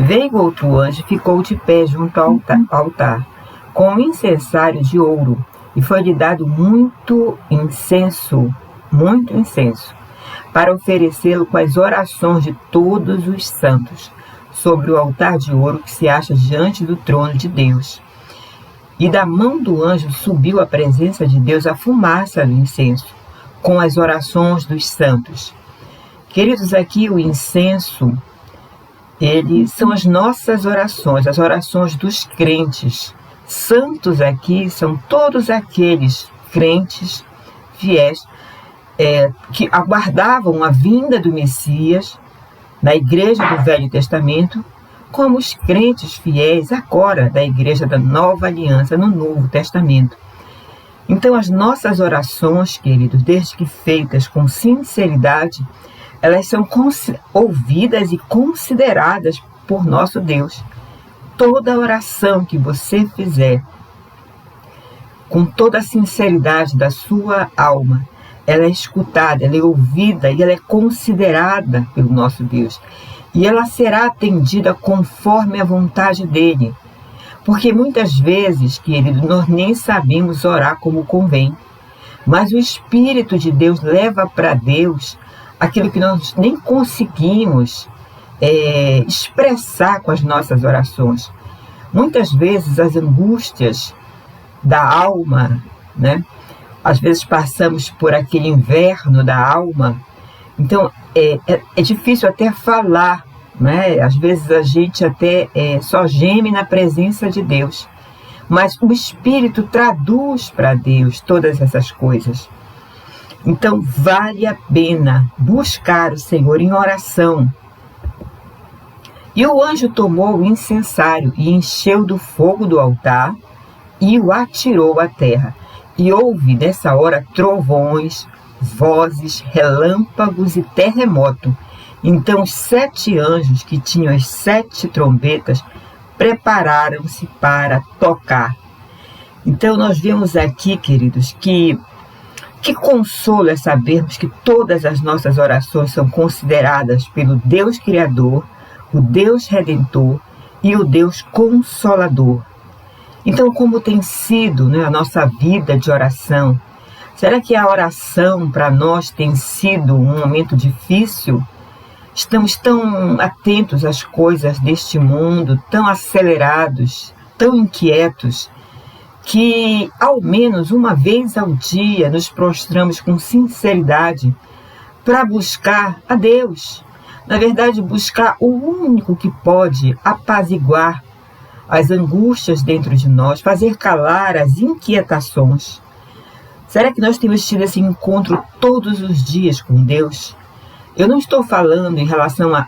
Veio outro anjo e ficou de pé junto ao altar, com um incensário de ouro, e foi-lhe dado muito incenso, para oferecê-lo com as orações de todos os santos, sobre o altar de ouro que se acha diante do trono de Deus. E da mão do anjo subiu à presença de Deus a fumaça do incenso, com as orações dos santos. Queridos, aqui o incenso, são as nossas orações, as orações dos crentes. Santos aqui são todos aqueles crentes fiéis que aguardavam a vinda do Messias na igreja do Velho Testamento, como os crentes fiéis agora da igreja da Nova Aliança no Novo Testamento. Então as nossas orações, queridos, desde que feitas com sinceridade, elas são ouvidas e consideradas por nosso Deus. Toda oração que você fizer, com toda a sinceridade da sua alma, ela é escutada, ela é ouvida e ela é considerada pelo nosso Deus. E ela será atendida conforme a vontade dele. Porque muitas vezes, querido, nós nem sabemos orar como convém. Mas o Espírito de Deus leva para Deus aquilo que nós nem conseguimos expressar com as nossas orações. Muitas vezes as angústias da alma, né? Às vezes passamos por aquele inverno da alma, então é difícil até falar, né? Às vezes a gente até só geme na presença de Deus, mas o Espírito traduz para Deus todas essas coisas. Então vale a pena buscar o Senhor em oração. E o anjo tomou o incensário e encheu do fogo do altar e o atirou à terra. E houve nessa hora trovões, vozes, relâmpagos e terremoto. Então os 7 anjos que tinham as 7 trombetas prepararam-se para tocar. Então nós vemos aqui, queridos, que consolo é sabermos que todas as nossas orações são consideradas pelo Deus Criador, o Deus Redentor e o Deus Consolador. Então, como tem sido, né, a nossa vida de oração? Será que a oração para nós tem sido um momento difícil? Estamos tão atentos às coisas deste mundo, tão acelerados, tão inquietos, que ao menos uma vez ao dia nos prostramos com sinceridade para buscar a Deus. Na verdade, buscar o único que pode apaziguar as angústias dentro de nós, fazer calar as inquietações. Será que nós temos tido esse encontro todos os dias com Deus? Eu não estou falando em relação a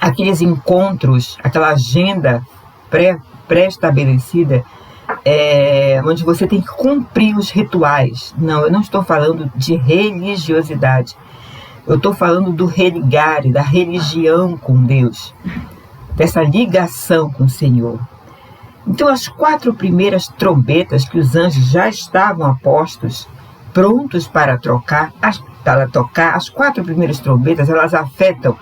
aqueles encontros, aquela agenda pré-estabelecida, onde você tem que cumprir os rituais. Não, eu não estou falando de religiosidade. Eu estou falando do religare, da religião com Deus, dessa ligação com o Senhor. Então as 4 primeiras trombetas que os anjos já estavam a postos, prontos para tocar, as 4 primeiras trombetas, elas afetam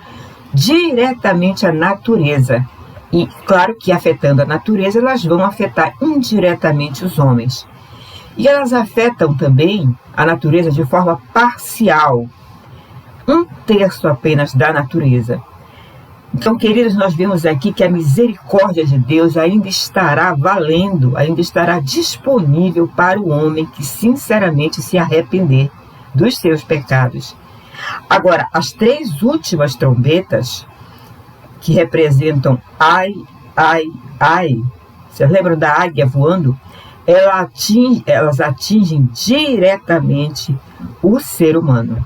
diretamente a natureza. E claro que afetando a natureza, elas vão afetar indiretamente os homens. E elas afetam também a natureza de forma parcial, 1/3 apenas da natureza. Então, queridos, nós vemos aqui que a misericórdia de Deus ainda estará valendo, ainda estará disponível para o homem que sinceramente se arrepender dos seus pecados. Agora, as 3 últimas trombetas, que representam ai, ai, ai, vocês lembram da águia voando? Elas atingem diretamente o ser humano.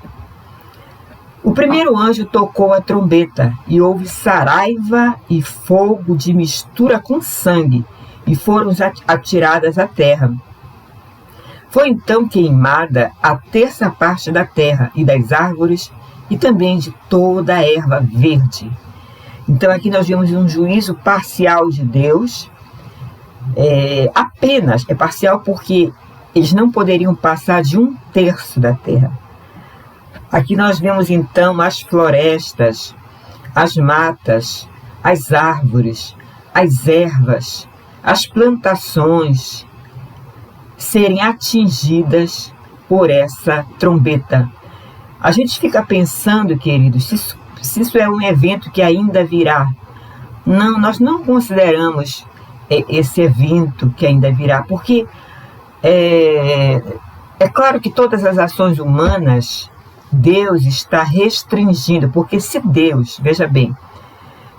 O primeiro anjo tocou a trombeta, e houve saraiva e fogo de mistura com sangue, e foram atiradas à terra. Foi então queimada a 1/3 parte da terra e das árvores, e também de toda a erva verde. Então aqui nós vemos um juízo parcial de Deus, apenas é parcial porque eles não poderiam passar de 1/3 da terra. Aqui nós vemos então as florestas, as matas, as árvores, as ervas, as plantações serem atingidas por essa trombeta. A gente fica pensando, queridos, se isso é um evento que ainda virá. Não, nós não consideramos esse evento que ainda virá, porque é claro que todas as ações humanas Deus está restringindo, porque se Deus, veja bem,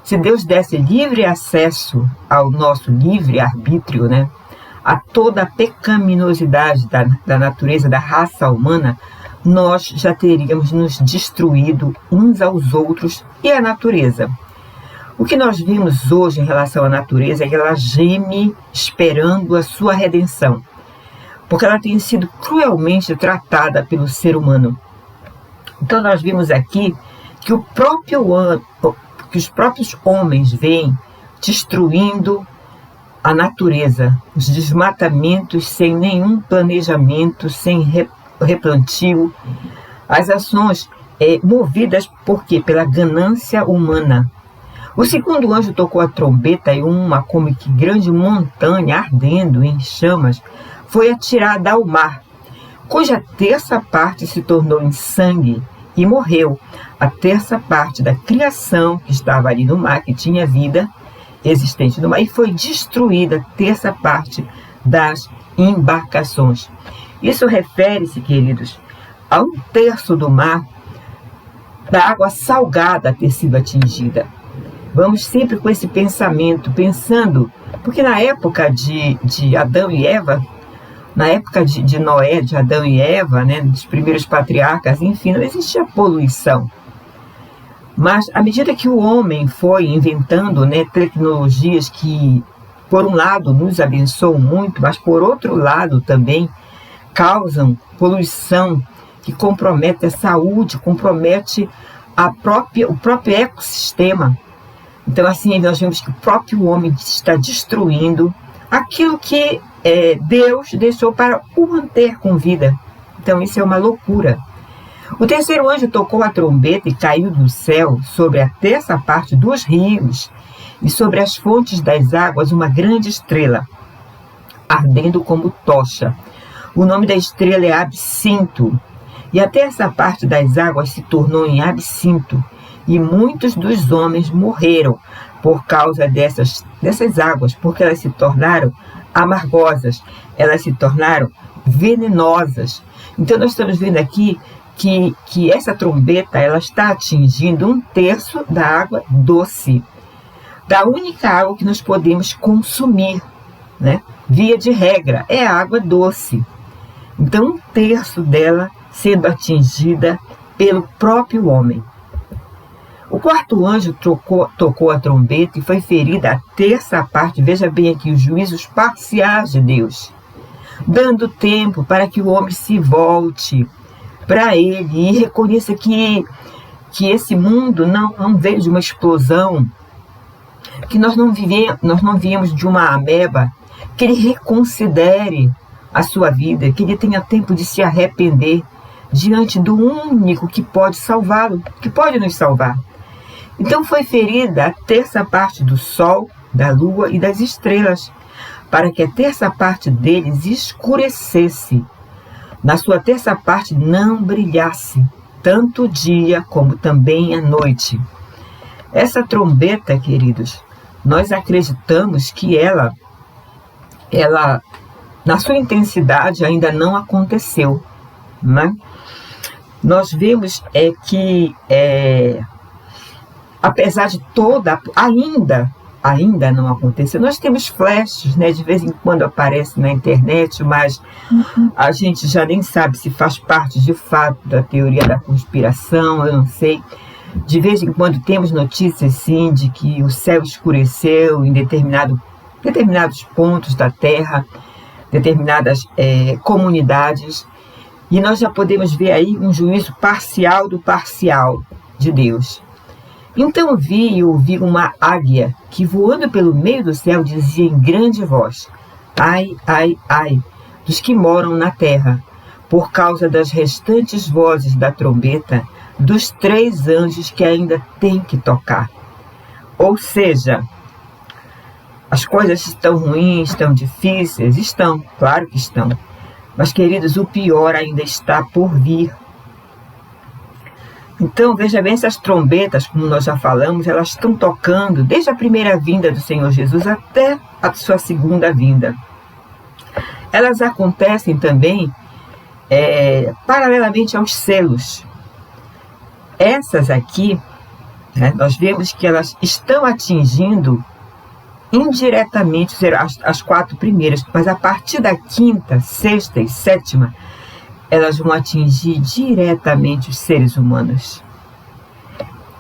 se Deus desse livre acesso ao nosso livre arbítrio, né, a toda a pecaminosidade da natureza, da raça humana, nós já teríamos nos destruído uns aos outros e a natureza. O que nós vimos hoje em relação à natureza é que ela geme esperando a sua redenção, porque ela tem sido cruelmente tratada pelo ser humano. Então nós vimos aqui que os próprios homens vêm destruindo a natureza, os desmatamentos sem nenhum planejamento, sem replantio, as ações movidas por quê? Pela ganância humana. O segundo anjo tocou a trombeta e uma como que grande montanha ardendo em chamas foi atirada ao mar, cuja terça parte se tornou em sangue e morreu. A terça parte da criação que estava ali no mar, que tinha vida existente no mar, e foi destruída a terça parte das embarcações. Isso refere-se, queridos, a 1/3 do mar, da água salgada ter sido atingida. Vamos sempre com esse pensamento, pensando, porque na época de Adão e Eva, na época de Noé, de Adão e Eva, né, dos primeiros patriarcas, enfim, não existia poluição. Mas à medida que o homem foi inventando, né, tecnologias que, por um lado, nos abençoam muito, mas por outro lado também causam poluição que compromete a saúde, compromete o próprio ecossistema. Então, assim, nós vemos que o próprio homem está destruindo aquilo que Deus deixou para o manter com vida. Então, isso é uma loucura. O terceiro anjo tocou a trombeta e caiu do céu sobre a terça parte dos rios e sobre as fontes das águas uma grande estrela, ardendo como tocha. O nome da estrela é Absinto. E a terça parte das águas se tornou em absinto, e muitos dos homens morreram por causa dessas águas, porque elas se tornaram amargosas, elas se tornaram venenosas. Então nós estamos vendo aqui que essa trombeta ela está atingindo 1/3 da água doce, da única água que nós podemos consumir, né? Via de regra, é a água doce. Então 1/3 dela sendo atingida pelo próprio homem. O quarto anjo tocou a trombeta e foi ferida a terça parte, veja bem aqui, os juízos parciais de Deus, dando tempo para que o homem se volte para ele e reconheça que esse mundo não veio de uma explosão, que nós não viemos de uma ameba, que ele reconsidere a sua vida, que ele tenha tempo de se arrepender diante do único que pode salvá-lo, que pode nos salvar. Então foi ferida a terça parte do sol, da lua e das estrelas, para que a terça parte deles escurecesse. Na sua terça parte não brilhasse, tanto o dia como também a noite. Essa trombeta, queridos, nós acreditamos que ela na sua intensidade ainda não aconteceu, né? Nós vemos que apesar de toda, ainda não aconteceu. Nós temos flashes, né, de vez em quando aparece na internet, mas a gente já nem sabe se faz parte de fato da teoria da conspiração, eu não sei. De vez em quando temos notícias, sim, de que o céu escureceu em determinados pontos da Terra, determinadas comunidades, e nós já podemos ver aí um juízo parcial do parcial de Deus. Então vi e ouvi uma águia que, voando pelo meio do céu, dizia em grande voz: ai, ai, ai, dos que moram na terra, por causa das restantes vozes da trombeta dos 3 anjos que ainda têm que tocar. Ou seja, as coisas estão ruins, estão difíceis? Estão, claro que estão. Mas, queridos, o pior ainda está por vir. Então, veja bem, essas trombetas, como nós já falamos, elas estão tocando desde a primeira vinda do Senhor Jesus até a sua segunda vinda. Elas acontecem também paralelamente aos selos. Essas aqui, nós vemos que elas estão atingindo indiretamente as 4 primeiras, mas a partir da 5ª, 6ª e 7ª, elas vão atingir diretamente os seres humanos.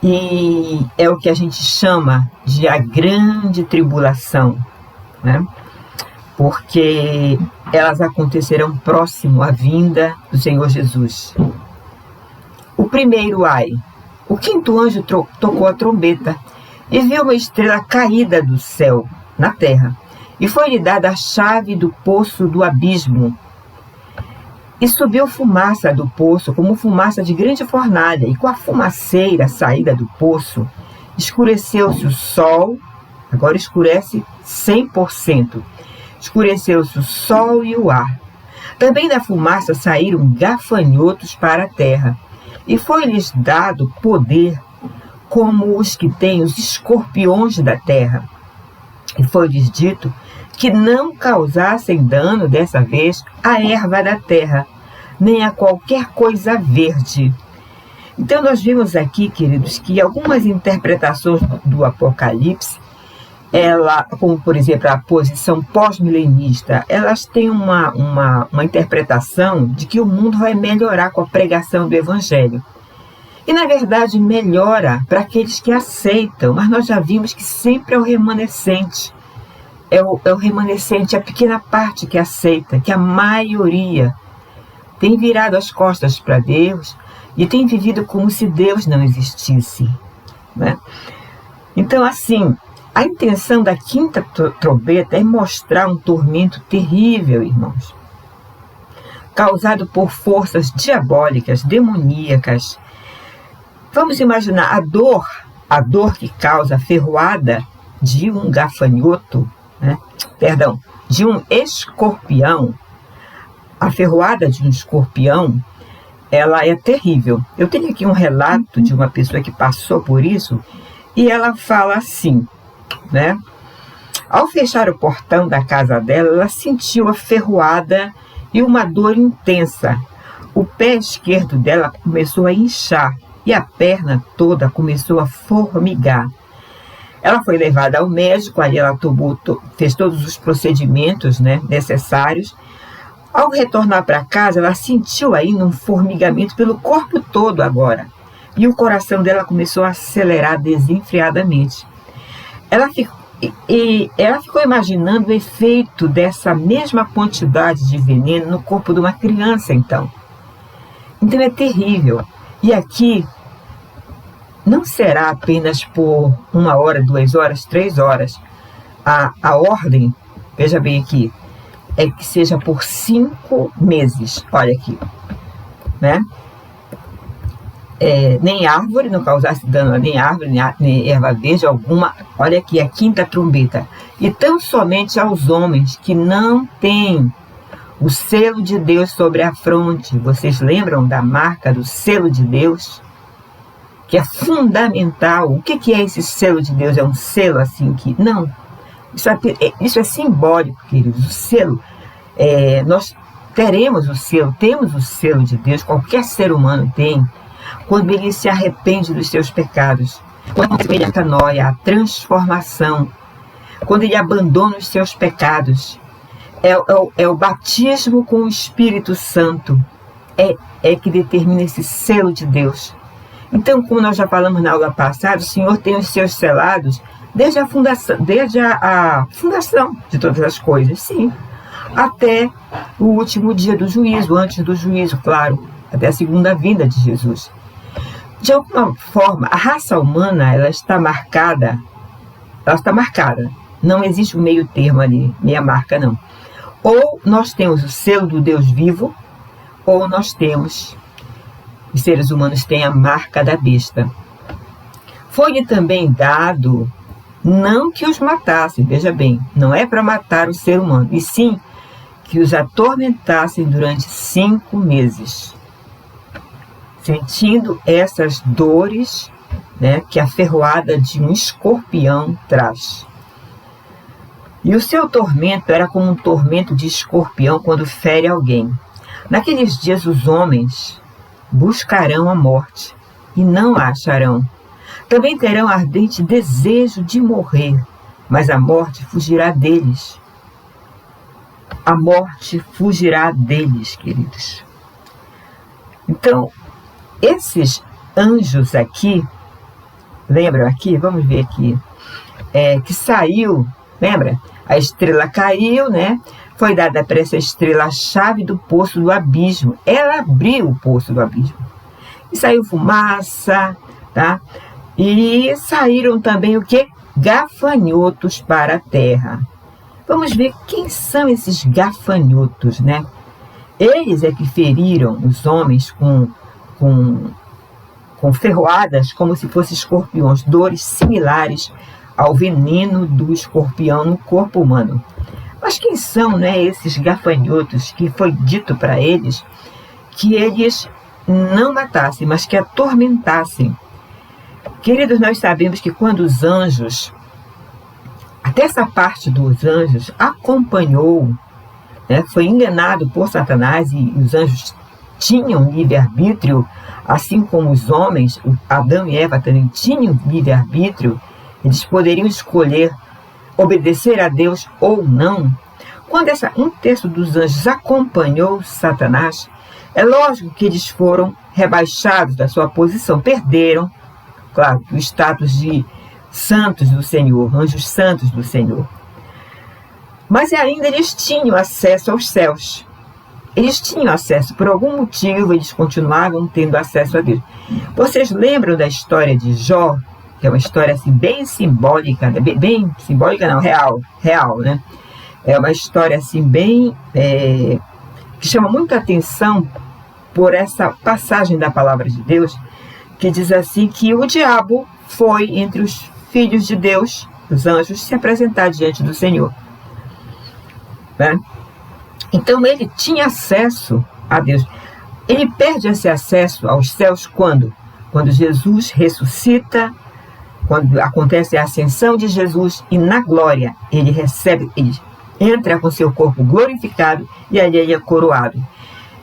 E é o que a gente chama de a grande tribulação, né? Porque elas acontecerão próximo à vinda do Senhor Jesus. O primeiro ai. O 5º anjo tocou a trombeta e viu uma estrela caída do céu na terra, e foi-lhe dada a chave do poço do abismo. E subiu fumaça do poço, como fumaça de grande fornalha, e com a fumaceira saída do poço, escureceu-se o sol, agora escurece 100%, escureceu-se o sol e o ar. Também da fumaça saíram gafanhotos para a terra, e foi-lhes dado poder, como os que têm os escorpiões da terra. E foi-lhes dito que não causassem dano dessa vez à erva da terra, nem a qualquer coisa verde. Então nós vimos aqui, queridos, que algumas interpretações do Apocalipse, como por exemplo a posição pós-milenista, elas têm uma interpretação de que o mundo vai melhorar com a pregação do Evangelho. E na verdade melhora para aqueles que aceitam, mas nós já vimos que sempre é o remanescente. É o remanescente, a pequena parte que aceita, que a maioria tem virado as costas para Deus e tem vivido como se Deus não existisse, né? Então, assim, a intenção da 5ª trombeta é mostrar um tormento terrível, irmãos, causado por forças diabólicas, demoníacas. Vamos imaginar a dor que causa a ferroada de um gafanhoto, de um escorpião. A ferroada de um escorpião, ela é terrível. Eu tenho aqui um relato de uma pessoa que passou por isso, e ela fala assim, né? Ao fechar o portão da casa dela, ela sentiu a ferroada e uma dor intensa. O pé esquerdo dela começou a inchar e a perna toda começou a formigar. Ela foi levada ao médico, aí ela fez todos os procedimentos, necessários. Ao retornar para casa, ela sentiu ainda um formigamento pelo corpo todo agora. E o coração dela começou a acelerar desenfreadamente. Ela ficou imaginando o efeito dessa mesma quantidade de veneno no corpo de uma criança, então. Então é terrível. E aqui não será apenas por 1 hora, 2 horas, 3 horas. A ordem, veja bem aqui, é que seja por 5 meses. Olha aqui, né? Nem árvore, não causasse dano a nem árvore, nem erva verde alguma. Olha aqui, a 5ª trombeta. E tão somente aos homens que não têm o selo de Deus sobre a fronte. Vocês lembram da marca do selo de Deus? Que é fundamental. O que é esse selo de Deus? É um selo assim que... Não. Isso é simbólico, queridos. O selo, nós teremos o selo, temos o selo de Deus, qualquer ser humano tem, quando ele se arrepende dos seus pecados, quando ele metanoia, a transformação, quando ele abandona os seus pecados. É o batismo com o Espírito Santo, é que determina esse selo de Deus. Então, como nós já falamos na aula passada, o Senhor tem os seus selados desde a fundação de todas as coisas, sim, até o último dia do juízo, antes do juízo, claro, até a segunda vinda de Jesus. De alguma forma, a raça humana, ela está marcada, não existe um meio termo ali, meia marca não. Ou nós temos o selo do Deus vivo, ou nós temos, os seres humanos têm a marca da besta. Foi-lhe também dado Não que os matassem, veja bem, não é para matar o ser humano, e sim que os atormentassem durante 5 meses, sentindo essas dores, né, que a ferroada de um escorpião traz. E o seu tormento era como um tormento de escorpião quando fere alguém. Naqueles dias os homens buscarão a morte e não a acharão. Também terão ardente desejo de morrer, mas a morte fugirá deles. A morte fugirá deles, queridos. Então, esses anjos aqui, lembram aqui? Vamos ver aqui. Que saiu, lembra? A estrela caiu, né? Foi dada para essa estrela a chave do poço do abismo. Ela abriu o poço do abismo. E saiu fumaça, tá? E saíram também o quê? Gafanhotos para a terra. Vamos ver quem são esses gafanhotos, né? Eles é que feriram os homens com ferroadas como se fossem escorpiões, dores similares ao veneno do escorpião no corpo humano. Mas quem são, né, esses gafanhotos que foi dito para eles que eles não matassem, mas que atormentassem? Queridos, nós sabemos que quando os anjos, até essa parte dos anjos acompanhou, né, foi enganado por Satanás, e os anjos tinham livre-arbítrio, assim como os homens, Adão e Eva também tinham livre-arbítrio, eles poderiam escolher obedecer a Deus ou não. Quando um terço dos anjos acompanhou Satanás, é lógico que eles foram rebaixados da sua posição, perderam, claro, o status de santos do Senhor, anjos santos do Senhor. Mas ainda eles tinham acesso aos céus. Eles tinham acesso, por algum motivo eles continuavam tendo acesso a Deus. Vocês lembram da história de Jó, que é uma história assim bem simbólica, né? Bem simbólica não, real, né? É uma história assim bem que chama muita atenção por essa passagem da palavra de Deus, que diz assim que o diabo foi entre os filhos de Deus, os anjos, se apresentar diante do Senhor, né? Então ele tinha acesso a Deus. Ele perde esse acesso aos céus quando? Quando Jesus ressuscita, quando acontece a ascensão de Jesus, e na glória ele recebe, ele entra com seu corpo glorificado e ali ele é coroado.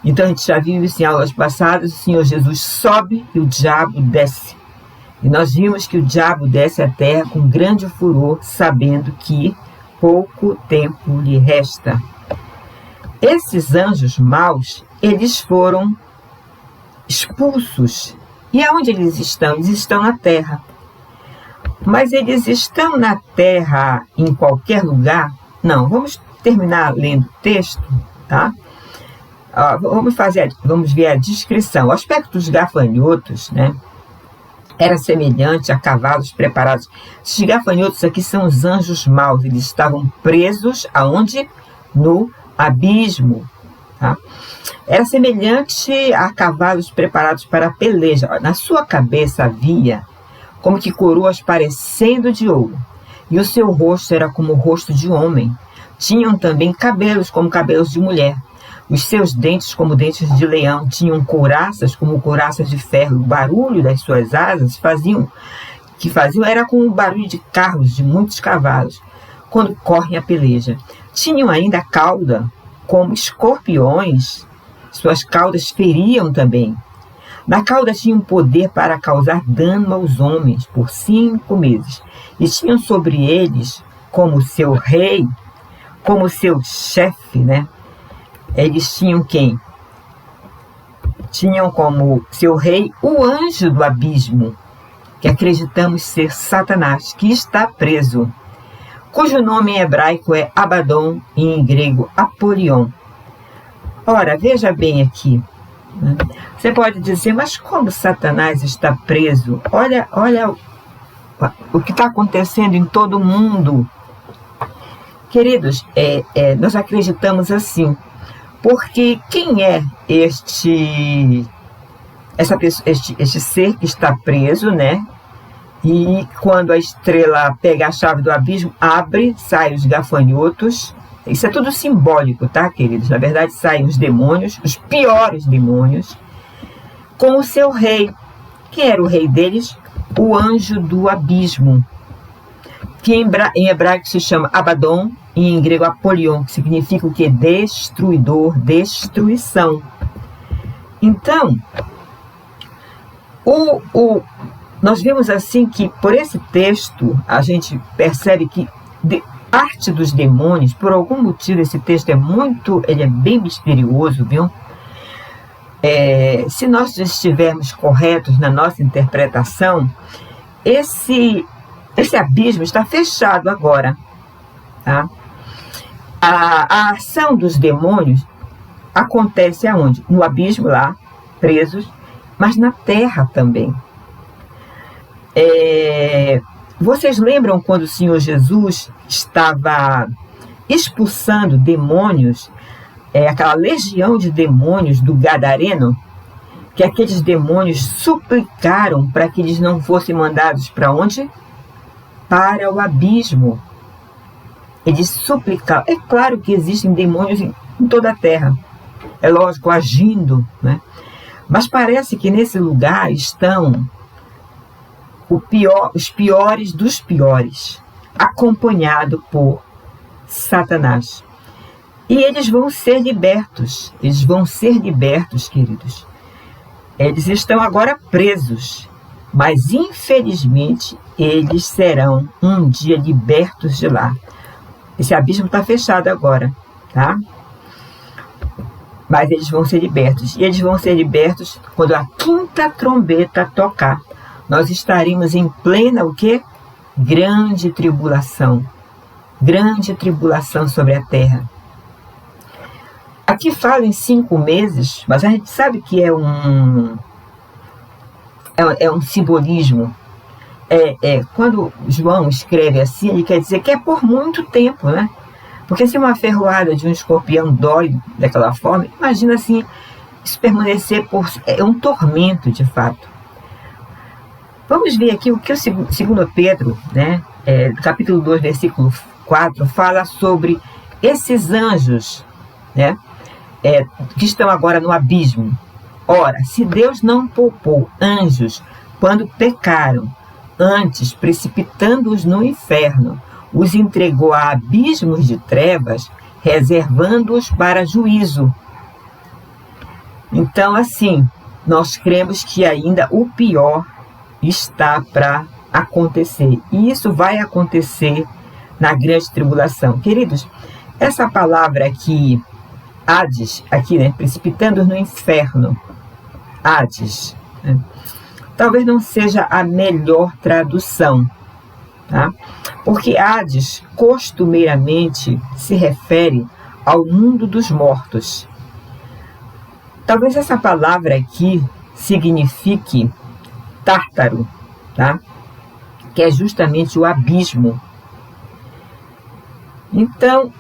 Então a gente já viu isso em aulas passadas, o Senhor Jesus sobe e o diabo desce. E nós vimos que o diabo desce à terra com grande furor, sabendo que pouco tempo lhe resta. Esses anjos maus, eles foram expulsos. E aonde eles estão? Eles estão na terra. Mas eles estão na terra em qualquer lugar? Não. Vamos terminar lendo o texto, tá? Vamos ver a descrição. O aspecto dos gafanhotos, né, era semelhante a cavalos preparados. Esses gafanhotos aqui são os anjos maus. Eles estavam presos aonde? No abismo, tá? Era semelhante a cavalos preparados para a peleja. Na sua cabeça havia como que coroas parecendo de ouro, e o seu rosto era como o rosto de homem. Tinham também cabelos como cabelos de mulher. Os seus dentes como dentes de leão. Tinham couraças como couraças de ferro. O barulho das suas asas era como o barulho de carros de muitos cavalos quando correm a peleja. Tinham ainda cauda como escorpiões. Suas caudas feriam também. Na cauda tinham poder para causar dano aos homens por 5 meses. E tinham sobre eles, como seu rei, como seu chefe, né? Eles tinham quem? Tinham como seu rei o anjo do abismo, que acreditamos ser Satanás, que está preso, cujo nome em hebraico é Abaddon e em grego Apolion. Ora, veja bem aqui, né? Você pode dizer, mas como Satanás está preso? Olha o que está acontecendo em todo o mundo. Queridos, nós acreditamos assim, porque quem é este ser que está preso, né? E quando a estrela pega a chave do abismo, abre, saem os gafanhotos. Isso é tudo simbólico, tá, queridos? Na verdade, saem os demônios, os piores demônios, com o seu rei. Quem era o rei deles? O anjo do abismo, que em hebraico se chama Abaddon, e em grego Apolion, que significa o quê? Destruidor, destruição. Então, nós vemos assim que, por esse texto, a gente percebe que parte dos demônios, por algum motivo, esse texto ele é bem misterioso, viu? Se nós estivermos corretos na nossa interpretação, esse abismo está fechado agora, tá? A ação dos demônios acontece aonde? No abismo lá, presos, mas na terra também. Vocês lembram quando o Senhor Jesus estava expulsando demônios, aquela legião de demônios do Gadareno, que aqueles demônios suplicaram para que eles não fossem mandados para onde? Para o abismo. Eles suplicaram. É claro que existem demônios em toda a terra, é lógico, agindo, né? Mas parece que nesse lugar estão os piores dos piores, acompanhado por Satanás. E eles vão ser libertos, queridos. Eles estão agora presos, mas infelizmente eles serão um dia libertos de lá. Esse abismo está fechado agora, tá? Mas eles vão ser libertos. E eles vão ser libertos quando a quinta trombeta tocar. Nós estaremos em plena, o quê? Grande tribulação. Grande tribulação sobre a terra. Aqui fala em 5 meses, mas a gente sabe que é um simbolismo. Quando João escreve assim, ele quer dizer que é por muito tempo, né? Porque se uma ferroada de um escorpião dói daquela forma, imagina assim, isso permanecer é um tormento de fato. Vamos ver aqui o que o 2 Pedro, né, capítulo 2, versículo 4, fala sobre esses anjos, né, que estão agora no abismo. Ora, se Deus não poupou anjos quando pecaram, antes precipitando-os no inferno, os entregou a abismos de trevas, reservando-os para juízo. Então, assim, nós cremos que ainda o pior está para acontecer. E isso vai acontecer na grande tribulação. Queridos, essa palavra aqui, Hades, aqui, né, precipitando-os no inferno, Hades, né, talvez não seja a melhor tradução, tá? Porque Hades costumeiramente se refere ao mundo dos mortos. Talvez essa palavra aqui signifique Tártaro, tá? Que é justamente o abismo. Então,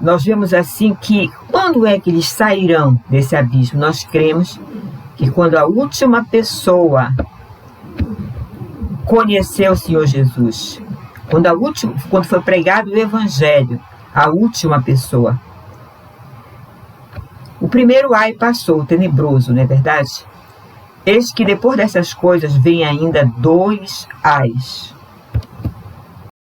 nós vemos assim que quando é que eles sairão desse abismo? Nós cremos que quando a última pessoa conheceu o Senhor Jesus, quando foi pregado o Evangelho, a última pessoa. O primeiro ai passou, tenebroso, não é verdade? Eis que depois dessas coisas vem ainda 2 ais.